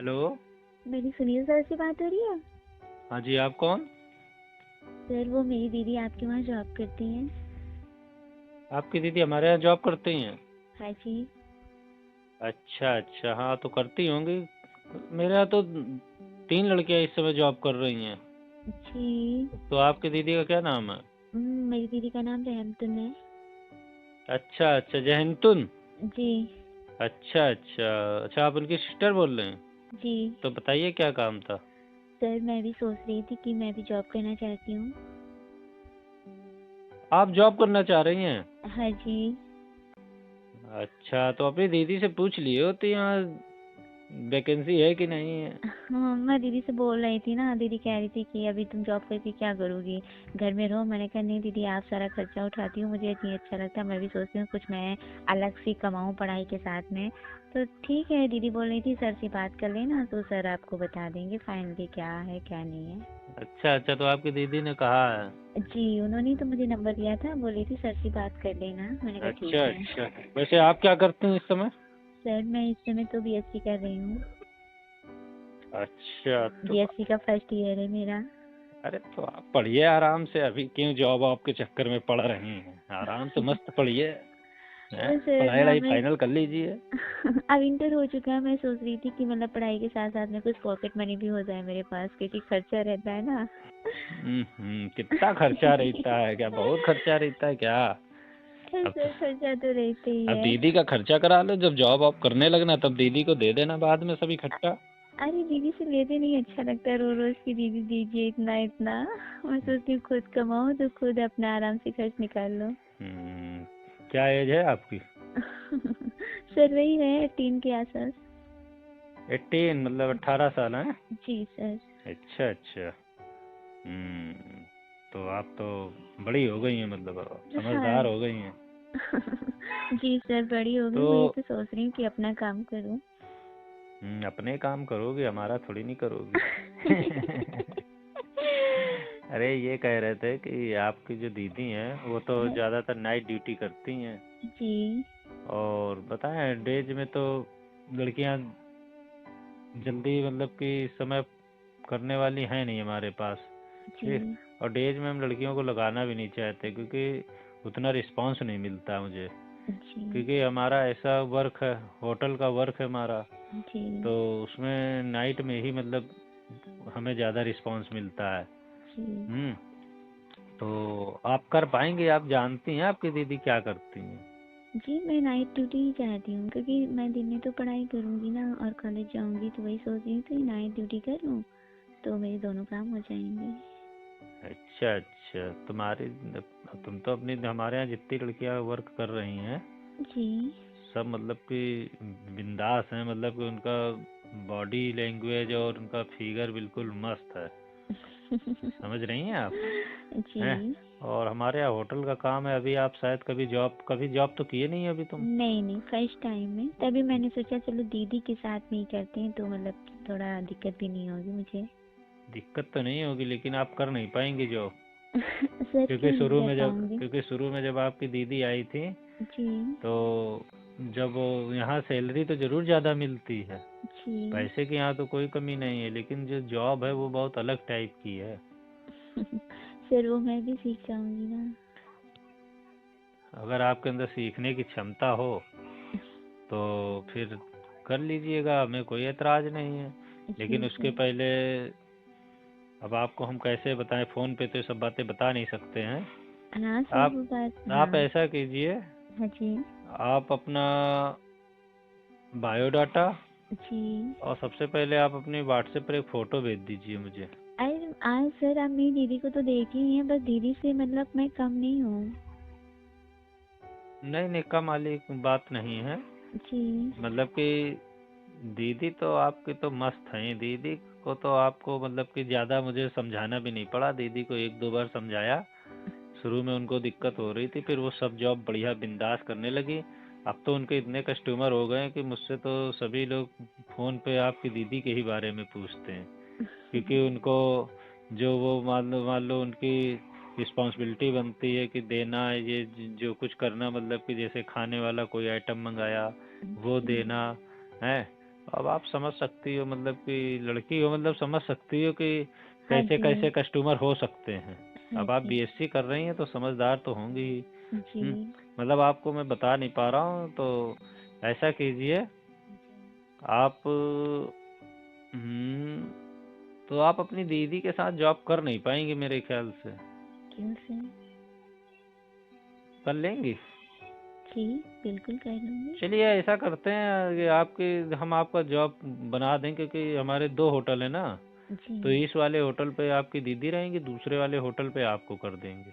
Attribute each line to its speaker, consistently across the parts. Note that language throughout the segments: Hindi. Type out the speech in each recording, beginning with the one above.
Speaker 1: हेलो।
Speaker 2: मेरी सुनील सर से बात हो रही है?
Speaker 1: हाँ जी, आप कौन?
Speaker 2: सर वो मेरी दीदी आपके वहाँ जॉब करती हैं।
Speaker 1: आपकी दीदी हमारे यहाँ जॉब करती हैं?
Speaker 2: हाँ जी।
Speaker 1: अच्छा अच्छा, हाँ तो करती होंगी। मेरे यहाँ तो 3 लड़कियाँ इस समय जॉब कर रही हैं।
Speaker 2: जी।
Speaker 1: तो आपकी दीदी का क्या नाम है?
Speaker 2: मेरी दीदी का नाम रहमतुन है।
Speaker 1: अच्छा अच्छा, जहनतुन।
Speaker 2: जी।
Speaker 1: अच्छा अच्छा अच्छा, आप उनकी सिस्टर बोल रहे हैं?
Speaker 2: जी।
Speaker 1: तो बताइए क्या काम था?
Speaker 2: सर मैं भी सोच रही थी कि मैं भी जॉब करना चाहती हूँ।
Speaker 1: आप जॉब करना चाह रही हैं?
Speaker 2: हाँ जी।
Speaker 1: अच्छा, तो अपनी दीदी से पूछ लिए हो तो यहाँ वैकेंसी है कि नहीं है?
Speaker 2: हाँ मैं दीदी से बोल रही थी ना, दीदी कह रही थी कि अभी तुम जॉब करके क्या करोगी, घर में रहो। मैंने कहा नहीं दीदी, आप सारा खर्चा उठाती हो, मुझे नहीं अच्छा लगता। मैं भी सोचती हूँ कुछ मैं अलग से कमाऊँ पढ़ाई के साथ में। तो ठीक है, दीदी बोल रही थी सर से बात कर लेना, तो सर आपको बता देंगे फाइनली क्या है क्या नहीं है।
Speaker 1: अच्छा अच्छा, तो आपकी दीदी ने कहा है?
Speaker 2: जी, उन्होंने तो मुझे नंबर दिया था, बोली थी सर से बात कर लेना। मैंने कहा
Speaker 1: अच्छा
Speaker 2: ठीक है।
Speaker 1: अच्छा, वैसे आप क्या करते हैं इस समय?
Speaker 2: सर मैं इस समय तो बीएससी कर रही हूँ।
Speaker 1: अच्छा तो
Speaker 2: बीएससी का फर्स्ट ईयर है मेरा।
Speaker 1: अरे तो आप पढ़िए आराम से, अभी क्यों जॉब आपके चक्कर में पड़ रही हैं? आराम से मस्त पढ़िए। हैं?
Speaker 2: वो सर
Speaker 1: पढ़ाई
Speaker 2: ना
Speaker 1: वढ़ाई
Speaker 2: मैं
Speaker 1: फाइनल कर लीजिए।
Speaker 2: अब इंटर हो चुका है, मैं सोच रही थी कि मतलब पढ़ाई के साथ साथ में कुछ पॉकेट मनी भी हो जाए मेरे पास, क्योंकि खर्चा रहता है ना।
Speaker 1: कितना खर्चा रहता है? क्या बहुत खर्चा रहता है क्या? अब तो
Speaker 2: सर खर्चा तो रहते ही
Speaker 1: अब
Speaker 2: है।
Speaker 1: दीदी का खर्चा करा लो, जब जॉब आप करने लगना तब दीदी को दे देना बाद में सब इकट्ठा।
Speaker 2: अरे दीदी से लेते नहीं अच्छा लगता, रोज रोज की दीदी दीजिए इतना इतना। मैं सोचती हूँ खुद कमाओ तो खुद अपना आराम से खर्च निकाल लो।
Speaker 1: क्या एज है आपकी?
Speaker 2: सर वही है 18 के आसपास।
Speaker 1: 18 मतलब 18 साल है?
Speaker 2: जी सर।
Speaker 1: अच्छा अच्छा। तो आप तो बड़ी हो गई हैं, मतलब अब
Speaker 2: हाँ।
Speaker 1: समझदार हो गई हैं।
Speaker 2: जी सर, बड़ी हो गई,
Speaker 1: तो
Speaker 2: वही तो सोच रही हूँ कि अपना काम करूँ।
Speaker 1: अपने काम करोगी, हमारा थोड़ी नहीं करोगी। अरे ये कह रहे थे कि आपकी जो दीदी हैं वो तो ज़्यादातर नाइट ड्यूटी करती हैं।
Speaker 2: जी।
Speaker 1: और बताएं, डेज में तो लड़कियां जल्दी मतलब कि इस समय करने वाली हैं नहीं हमारे पास। ठीक।
Speaker 2: जी।
Speaker 1: और डेज में हम लड़कियों को लगाना भी नहीं चाहते, क्योंकि उतना रिस्पांस नहीं मिलता मुझे।
Speaker 2: जी।
Speaker 1: क्योंकि हमारा ऐसा वर्क है, होटल का वर्क है हमारा।
Speaker 2: जी।
Speaker 1: तो उसमें नाइट में ही मतलब हमें ज़्यादा रिस्पांस मिलता है।
Speaker 2: जी।
Speaker 1: हम्म। तो आप कर पाएंगे? आप जानती हैं आपकी दीदी क्या करती हैं?
Speaker 2: जी मैं नाइट ड्यूटी ही चाहती हूँ, क्योंकि मैं दिन में तो पढ़ाई करूँगी ना और कॉलेज जाऊँगी, तो वही सोच रही हूँ कि नाइट ड्यूटी कर लूँ तो मेरे दोनों काम हो जाएंगे।
Speaker 1: अच्छा अच्छा, तुम तो अपनी हमारे यहाँ जितनी लड़कियां वर्क कर रही हैं
Speaker 2: जी।
Speaker 1: सब मतलब कि बिंदास हैं, मतलब कि उनका बॉडी लैंग्वेज और उनका फिगर बिल्कुल मस्त है। समझ रही हैं आप? हैं?
Speaker 2: जी।
Speaker 1: और हमारे यहाँ होटल का काम है। अभी आप शायद कभी जॉब तो किए नहीं अभी तुम?
Speaker 2: नहीं नहीं, फर्स्ट टाइम है, तभी मैंने सोचा चलो दीदी के साथ में ही करते हैं, तो मतलब थोड़ा दिक्कत भी नहीं होगी मुझे।
Speaker 1: दिक्कत तो नहीं होगी, लेकिन आप कर नहीं पाएंगे जॉब।
Speaker 2: सर क्यों नहीं कर पाऊंगी?
Speaker 1: क्योंकि शुरू में जब आपकी दीदी आई थी
Speaker 2: जी।
Speaker 1: तो जब यहाँ सैलरी तो ज़रूर ज़्यादा मिलती है।
Speaker 2: जी।
Speaker 1: पैसे की यहाँ तो कोई कमी नहीं है, लेकिन जो जॉब है वो बहुत अलग टाइप की है।
Speaker 2: सर वो मैं भी सीख जाऊंगी ना।
Speaker 1: अगर आपके अंदर सीखने की क्षमता हो तो फिर कर लीजिएगा, हमें कोई एतराज़ नहीं है।
Speaker 2: जी
Speaker 1: लेकिन उसके
Speaker 2: सर।
Speaker 1: पहले अब आपको हम कैसे बताएं, फ़ोन पे तो ये सब बातें बता नहीं सकते हैं।
Speaker 2: हाँ सर
Speaker 1: आप
Speaker 2: वो बात,
Speaker 1: आप
Speaker 2: हाँ।
Speaker 1: ऐसा कीजिए,
Speaker 2: हाँ जी।
Speaker 1: आप अपना बायोडाटा
Speaker 2: जी।
Speaker 1: और सबसे पहले आप अपनी व्हाट्सएप पर एक फ़ोटो भेज दीजिए मुझे।
Speaker 2: अरे आज सर आप मेरी दीदी को तो देखे ही हैं, बस दीदी से मतलब मैं कम नहीं हूँ।
Speaker 1: नहीं नहीं, कम वाली बात नहीं है।
Speaker 2: जी।
Speaker 1: मतलब कि दीदी तो आपकी तो मस्त हैं। दीदी को तो आपको मतलब कि ज़्यादा मुझे समझाना भी नहीं पड़ा। दीदी को एक दो बार समझाया, शुरू में उनको दिक्कत हो रही थी, फिर वो सब जॉब बढ़िया बिंदास करने लगी। अब तो उनके इतने कस्टमर हो गए हैं कि मुझसे तो सभी लोग फ़ोन पे आपकी दीदी के ही बारे में पूछते हैं। क्योंकि उनको जो वो मान लो उनकी रिस्पॉन्सिबिलिटी बनती है कि देना ये जो कुछ करना, मतलब कि जैसे खाने वाला कोई आइटम मंगाया वो
Speaker 2: जी।
Speaker 1: देना है। अब आप समझ सकती हो, मतलब कि लड़की हो, मतलब समझ सकती हो कि
Speaker 2: हाँ
Speaker 1: कैसे
Speaker 2: जी।
Speaker 1: कैसे कस्टमर हो सकते हैं।
Speaker 2: हाँ
Speaker 1: अब आप
Speaker 2: जी।
Speaker 1: बीएससी कर रही हैं तो समझदार तो होंगी ही।
Speaker 2: जी।
Speaker 1: मतलब आपको मैं बता नहीं पा रहा हूँ, तो ऐसा कीजिए आप, हम्म, तो आप अपनी दीदी के साथ जॉब कर नहीं पाएंगे मेरे ख्याल से।
Speaker 2: क्यों सर?
Speaker 1: कर लेंगी?
Speaker 2: जी, बिल्कुल कर लूँगी।
Speaker 1: चलिए ऐसा करते हैं कि आपकी हम आपका जॉब बना दें, क्योंकि हमारे 2 होटल है ना।
Speaker 2: जी।
Speaker 1: तो इस वाले होटल पे आपकी दीदी रहेंगी, दूसरे वाले होटल पे आपको कर देंगे।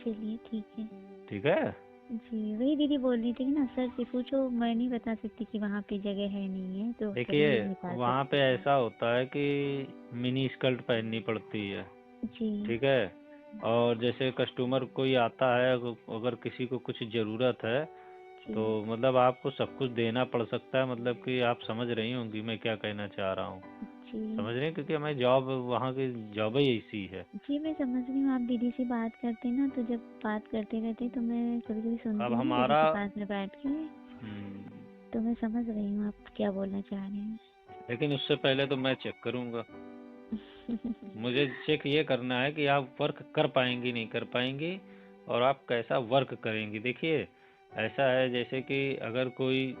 Speaker 2: चलिए ठीक है।
Speaker 1: ठीक है।
Speaker 2: जी, वही दीदी बोल रही थी ना सर से पूछो, मैं नहीं बता सकती कि वहाँ पे जगह है नहीं है, तो
Speaker 1: देखिए
Speaker 2: तभी निकाल
Speaker 1: वहाँ पे
Speaker 2: सकती थी।
Speaker 1: ऐसा होता है कि मिनी स्कर्ट पहननी पड़ती है।
Speaker 2: जी।
Speaker 1: ठीक है। और जैसे कस्टमर कोई आता है, अगर किसी को कुछ ज़रूरत है,
Speaker 2: जी।
Speaker 1: तो मतलब आपको सब कुछ देना पड़ सकता है। मतलब कि आप समझ रही होंगी मैं क्या कहना चाह रहा हूँ।
Speaker 2: जी।
Speaker 1: समझ रही हैं, क्योंकि हमारी जॉब वहाँ की जॉब ही ऐसी है।
Speaker 2: जी, मैं समझ रही हूँ। आप दीदी से बात करते ना, तो जब बात करते रहते तो मैं कभी कभी
Speaker 1: अब
Speaker 2: सुनती हूँ ना दीदी
Speaker 1: हमारा,
Speaker 2: के पास में बैठ के,
Speaker 1: हम्म,
Speaker 2: तो मैं समझ रही हूँ आप क्या बोलना चाह रहे हैं।
Speaker 1: लेकिन उससे पहले तो मैं चेक करूँगा। मुझे चेक ये करना है कि आप वर्क कर पाएंगी नहीं कर पाएंगी, और आप कैसा वर्क करेंगी। देखिए ऐसा है, जैसे कि अगर कोई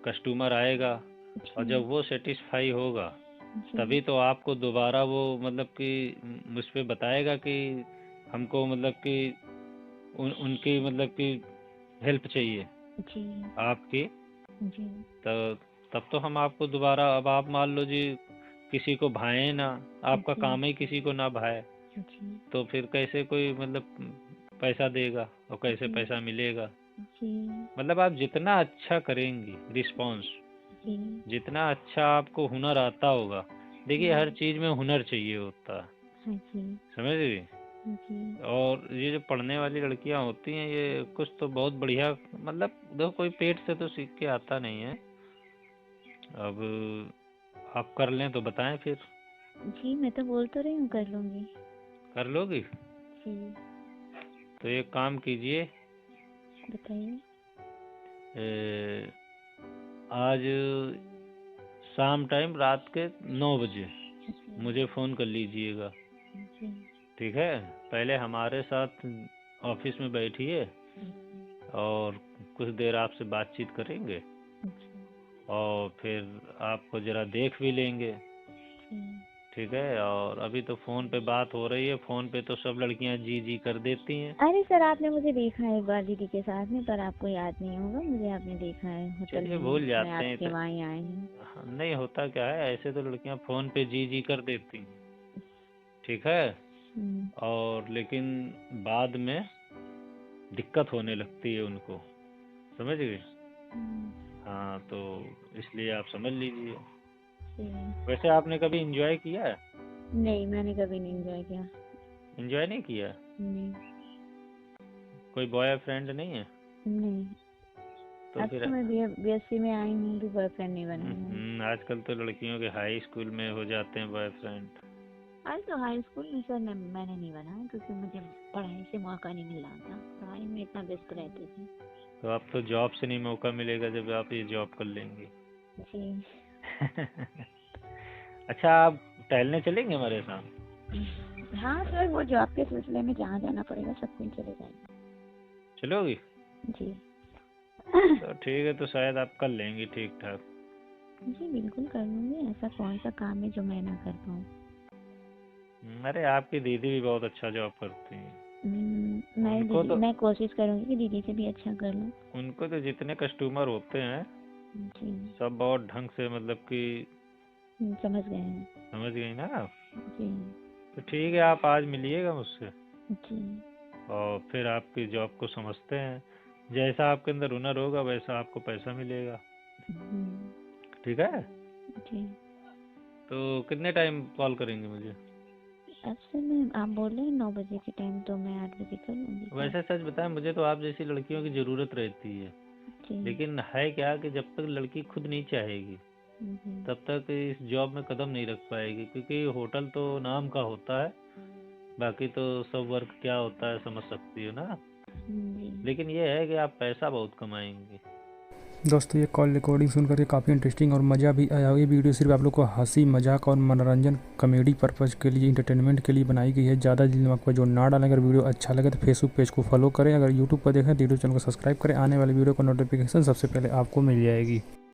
Speaker 1: कस्टमर आएगा और
Speaker 2: जी।
Speaker 1: जब वो सेटिस्फाई होगा,
Speaker 2: जी।
Speaker 1: तभी तो आपको दोबारा वो, मतलब कि मुझ पे बताएगा कि हमको, मतलब कि उनकी, मतलब कि हेल्प चाहिए
Speaker 2: जी।
Speaker 1: आपकी।
Speaker 2: जी।
Speaker 1: तो तब तो हम आपको दोबारा, अब आप मान लो जी किसी को भाए ना, आपका
Speaker 2: जी।
Speaker 1: काम ही किसी को ना भाए,
Speaker 2: जी।
Speaker 1: तो फिर कैसे कोई, मतलब पैसा देगा और कैसे
Speaker 2: जी।
Speaker 1: पैसा मिलेगा।
Speaker 2: जी।
Speaker 1: मतलब आप जितना अच्छा करेंगी रिस्पॉन्स,
Speaker 2: जी।
Speaker 1: जितना अच्छा आपको हुनर आता होगा, देखिए हर चीज़ में हुनर चाहिए होता है।
Speaker 2: हाँ जी।
Speaker 1: समझ गई।
Speaker 2: जी।
Speaker 1: और ये जो पढ़ने वाली लड़कियां होती हैं, ये कुछ तो बहुत बढ़िया, मतलब देखो कोई पेट से तो सीख के आता नहीं है। अब आप कर लें तो बताएं फिर।
Speaker 2: जी, मैं तो बोल तो रही हूँ कर लूँगी।
Speaker 1: कर लोगी?
Speaker 2: जी।
Speaker 1: तो एक काम कीजिए,
Speaker 2: बताइए।
Speaker 1: ए, आज शाम टाइम रात के 9 बजे
Speaker 2: जी।
Speaker 1: मुझे फ़ोन कर लीजिएगा।
Speaker 2: जी।
Speaker 1: ठीक है। पहले हमारे साथ ऑफिस में बैठिए, और कुछ देर आपसे बातचीत करेंगे,
Speaker 2: जी।
Speaker 1: और फिर आपको ज़रा देख भी लेंगे।
Speaker 2: जी।
Speaker 1: ठीक है। और अभी तो फ़ोन पे बात हो रही है, फ़ोन पे तो सब लड़कियां जी जी कर देती हैं।
Speaker 2: अरे सर, आपने मुझे देखा है एक बार दीदी के साथ में, पर आपको याद नहीं होगा, मुझे आपने देखा है होटल
Speaker 1: चलिए
Speaker 2: में,
Speaker 1: भूल
Speaker 2: मैं
Speaker 1: जाते हैं
Speaker 2: आपके वहाँ ही आए हैं।
Speaker 1: हाँ, नहीं होता क्या है, ऐसे तो लड़कियां फ़ोन पे जी जी कर देती हैं। ठीक है।
Speaker 2: हम्म।
Speaker 1: और लेकिन बाद में दिक्कत होने लगती है उनको। समझ गए।
Speaker 2: हम्म।
Speaker 1: हाँ, तो इसलिए आप समझ लीजिए।
Speaker 2: जी।
Speaker 1: वैसे आपने कभी एंजॉय किया है?
Speaker 2: नहीं, मैंने कभी नहीं एंजॉय किया।
Speaker 1: एंजॉय नहीं किया?
Speaker 2: नहीं।
Speaker 1: कोई बॉयफ्रेंड नहीं है?
Speaker 2: नहीं।
Speaker 1: तो
Speaker 2: अब
Speaker 1: फिर
Speaker 2: तो मैं बीएससी में आई हूँ, भी बॉयफ्रेंड नहीं बना है।
Speaker 1: आजकल तो लड़कियों के हाई स्कूल में हो जाते हैं बॉयफ्रेंड।
Speaker 2: आज तो हाई स्कूल में सर मैंने नहीं बनाया, क्योंकि मुझे पढ़ाई से मौका नहीं मिल रहा था, पढ़ाई में इतना व्यस्त रहती थी।
Speaker 1: तो आप तो जॉब से नहीं मौका मिलेगा जब आप ये जॉब कर लेंगी।
Speaker 2: जी।
Speaker 1: अच्छा, आप टहलने चलेंगे हमारे साथ?
Speaker 2: हाँ सर, वो जॉब के सिलसिले में जहाँ जाना पड़ेगा सब कुछ चले जाएंगे।
Speaker 1: चलोगी?
Speaker 2: जी।
Speaker 1: तो ठीक है, तो शायद आप कर लेंगी ठीक ठाक।
Speaker 2: जी, बिल्कुल कर लूँगी। ऐसा कौन सा काम है जो मैं ना कर पाऊँ।
Speaker 1: अरे आपकी दीदी भी बहुत अच्छा जॉब करती हैं। उनको तो
Speaker 2: मैं कोशिश करूँगी कि दीदी से भी अच्छा कर लूँ।
Speaker 1: उनको तो जितने कस्टमर होते हैं
Speaker 2: जी।
Speaker 1: सब बहुत ढंग से, मतलब कि
Speaker 2: समझ गए हैं।
Speaker 1: समझ गई ना आप।
Speaker 2: जी।
Speaker 1: तो ठीक है, आप आज मिलिएगा मुझसे,
Speaker 2: जी।
Speaker 1: और फिर आपकी जॉब को समझते हैं। जैसा आपके अंदर हुनर होगा वैसा आपको पैसा मिलेगा।
Speaker 2: हम्म।
Speaker 1: ठीक है।
Speaker 2: जी।
Speaker 1: तो कितने टाइम कॉल करेंगे मुझे?
Speaker 2: अब सर मैं आप बोल रहे हैं 9 बजे के टाइम, तो मैं 8 बजे कर लूँगी कॉल।
Speaker 1: वैसे सच बताएं, मुझे तो आप जैसी लड़कियों की ज़रूरत रहती है।
Speaker 2: जी।
Speaker 1: लेकिन है क्या कि जब तक लड़की खुद नहीं चाहेगी,
Speaker 2: जी।
Speaker 1: तब तक इस जॉब में कदम नहीं रख पाएगी, क्योंकि होटल तो नाम का होता है, बाकी तो सब वर्क क्या होता है समझ सकती हो ना।
Speaker 2: जी।
Speaker 1: लेकिन ये है कि आप पैसा बहुत कमाएंगे।
Speaker 3: दोस्तों ये कॉल रिकॉर्डिंग सुन करके काफ़ी इंटरेस्टिंग और मज़ा भी आया। ये वीडियो सिर्फ आप लोग को हंसी मजाक और मनोरंजन कॉमेडी पर्पज़ के लिए, इंटरटेनमेंट के लिए बनाई गई है। ज़्यादा दिमाग पर जो ना डालें। अगर वीडियो अच्छा लगे तो फेसबुक पेज को फॉलो करें, अगर यूट्यूब पर देखें तो यूट्यूब चैनल को सब्सक्राइब करें। आने वाले वीडियो का नोटिफिकेशन सबसे पहले आपको मिल जाएगी।